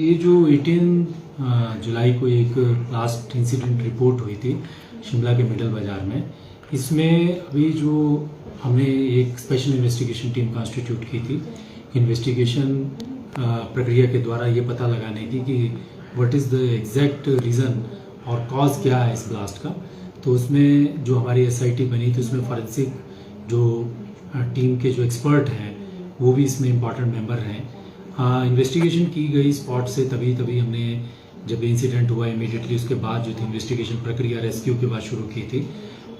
ये जो 18 जुलाई को एक लास्ट इंसिडेंट रिपोर्ट हुई थी शिमला के मिडल बाजार में, इसमें अभी जो हमने एक स्पेशल इन्वेस्टिगेशन टीम कॉन्स्टिट्यूट की थी इन्वेस्टिगेशन प्रक्रिया के द्वारा ये पता लगाने की कि what is the exact reason और कॉज क्या है इस ब्लास्ट का। तो उसमें जो हमारी एसआईटी बनी थी उसमें फॉरेंसिक जो टीम के जो एक्सपर्ट हैं वो भी इसमें इम्पॉर्टेंट मेंबर हैं। इन्वेस्टिगेशन की गई स्पॉट से तभी हमने जब इंसिडेंट हुआ इमीडिएटली उसके बाद जो थी इन्वेस्टिगेशन प्रक्रिया रेस्क्यू के बाद शुरू की थी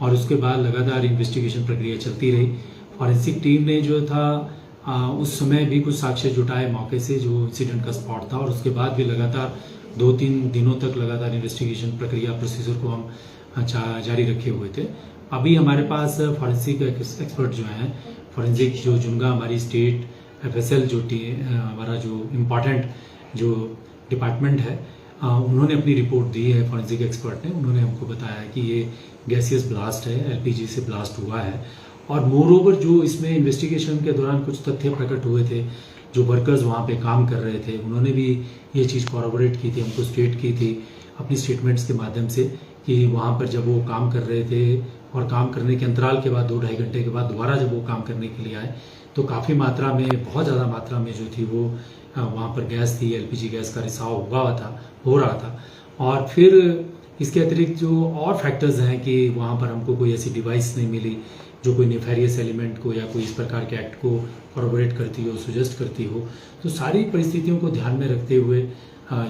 और उसके बाद लगातार इन्वेस्टिगेशन प्रक्रिया चलती रही। फॉरेंसिक टीम ने जो था उस समय भी कुछ साक्ष्य जुटाए मौके से जो इंसिडेंट का स्पॉट था और उसके बाद भी लगातार 2-3 दिनों तक लगातार इन्वेस्टिगेशन प्रक्रिया प्रोसीजर को हम जारी रखे हुए थे। अभी हमारे पास फॉरेंसिक एक्सपर्ट जो हैं, फॉरेंसिक जो जुनगा हमारी स्टेट FSL जो हमारा जो इम्पॉर्टेंट जो डिपार्टमेंट है, उन्होंने अपनी रिपोर्ट दी है। फॉरेंसिक एक्सपर्ट ने उन्होंने हमको बताया है कि ये गैसियस ब्लास्ट है, LPG से ब्लास्ट हुआ है। और मोर ओवर जो इसमें इन्वेस्टिगेशन के दौरान कुछ तथ्य प्रकट हुए थे, जो वर्कर्स वहाँ पे काम कर रहे थे उन्होंने भी ये चीज़ कॉरबोरेट की थी, हमको स्टेट की थी अपनी स्टेटमेंट्स के माध्यम से कि वहाँ पर जब वो काम कर रहे थे और काम करने के अंतराल के बाद 2-2.5 घंटे के बाद दोबारा जब वो काम करने के लिए आए तो काफ़ी मात्रा में, बहुत ज़्यादा मात्रा में जो थी वो वहाँ पर गैस थी, LPG गैस का रिसाव हो रहा था। और फिर इसके अतिरिक्त जो और फैक्टर्स हैं कि वहाँ पर हमको कोई ऐसी डिवाइस नहीं मिली जो कोई नेफेरियस एलिमेंट को या कोई इस प्रकार के एक्ट को कॉरबोरेट करती हो, सुजेस्ट करती हो। तो सारी परिस्थितियों को ध्यान में रखते हुए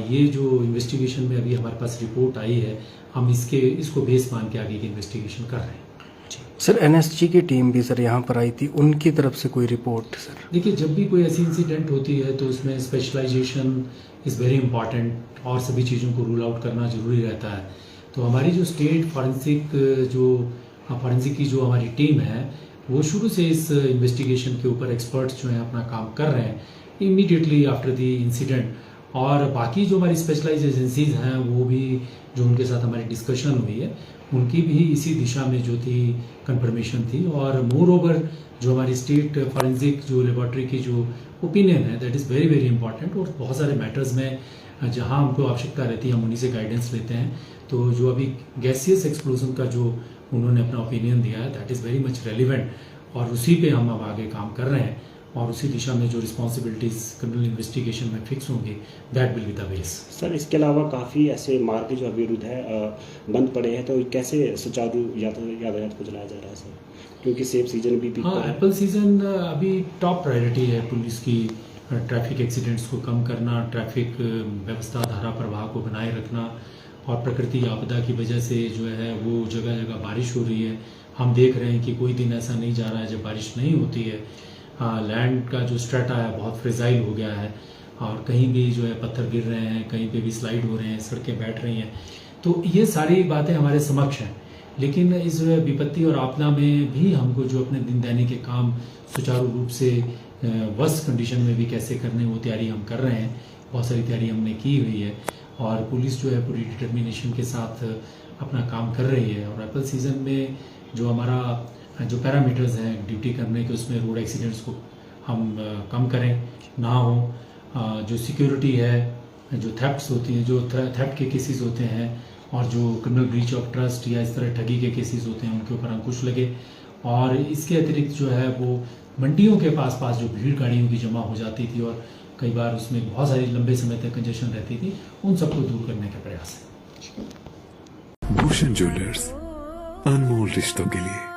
ये जो इन्वेस्टिगेशन में अभी हमारे पास रिपोर्ट आई है, हम इसको बेस मान के आगे की इन्वेस्टिगेशन कर रहे हैं। सर NSG की टीम भी सर यहाँ पर आई थी, उनकी तरफ से कोई रिपोर्ट? सर देखिए, जब भी कोई ऐसी इंसिडेंट होती है तो उसमें स्पेशलाइजेशन इज़ वेरी इंपॉर्टेंट और सभी चीज़ों को रूल आउट करना जरूरी रहता है। तो हमारी जो स्टेट फॉरेंसिक की जो हमारी टीम है वो शुरू से इस इन्वेस्टिगेशन के ऊपर एक्सपर्ट्स जो हैं अपना काम कर रहे हैं इमीडिएटली आफ्टर द इंसिडेंट। और बाकी जो हमारी स्पेशलाइज एजेंसीज हैं वो भी जो उनके साथ हमारी डिस्कशन हुई है उनकी भी इसी दिशा में जो थी कंफर्मेशन थी। और मोर ओवर जो हमारी स्टेट फॉरेंसिक जो लेबॉर्ट्री की जो ओपिनियन है that is very very important. और बहुत सारे मैटर्स में जहां हमको आवश्यकता रहती है हम उन्हीं से गाइडेंस लेते हैं। तो जो अभी गैसियस एक्सप्लोजन का जो उन्होंने अपना ओपिनियन दिया है that is very much relevant और उसी पे हम अब आगे काम कर रहे हैं और उसी दिशा में जो रिस्पॉन्सिबिलिटीज क्रिमिनल इन्वेस्टिगेशन में फिक्स होंगी that will be the base. Sir, इसके अलावा काफ़ी ऐसे मार्ग जो अविरुद्ध है बंद पड़े हैं, तो कैसे सुचारू यातायात को चलाया जा रहा है सर? क्योंकि सेफ सीजन भी हाँ, एप्पल सीजन अभी टॉप प्रायोरिटी है पुलिस की। ट्रैफिक एक्सीडेंट्स को कम करना, ट्रैफिक व्यवस्था धारा प्रवाह को बनाए रखना और प्रकृति आपदा की वजह से जो है वो जगह जगह बारिश हो रही है। हम देख रहे हैं कि कोई दिन ऐसा नहीं जा रहा है जब बारिश नहीं होती है। लैंड का जो स्ट्रेटा है बहुत फ्रेजाइल हो गया है और कहीं भी जो है पत्थर गिर रहे हैं, कहीं पे भी स्लाइड हो रहे हैं, सड़कें बैठ रही हैं। तो ये सारी बातें हमारे समक्ष हैं। लेकिन इस विपत्ति और आपदा में भी हमको जो अपने दिन दैनिक के काम सुचारू रूप से वर्स्ट कंडीशन में भी कैसे करने वो तैयारी हम कर रहे हैं। बहुत सारी तैयारी हमने की हुई है और पुलिस जो है पूरी डिटर्मिनेशन के साथ अपना काम कर रही है। और एप्पल सीजन में जो हमारा जो पैरामीटर्स हैं ड्यूटी करने के, उसमें रोड एक्सीडेंट्स को हम कम करें, ना हो। जो सिक्योरिटी है, जो थेफ्ट्स होती हैं, जो थेफ्ट के केसेस होते हैं और जो क्रिमिनल ब्रीच ऑफ ट्रस्ट या इस तरह ठगी के केसेस होते हैं उनके ऊपर अंकुश लगे। और इसके अतिरिक्त जो है वो मंडियों के पास जो भीड़ गाड़ियों की जमा हो जाती थी और कई बार उसमें बहुत सारी लंबे समय तक कंजेशन रहती थी, उन सबको दूर करने का प्रयास है। भूषण ज्वेलर्स, अनमोल रिश्तों के लिए।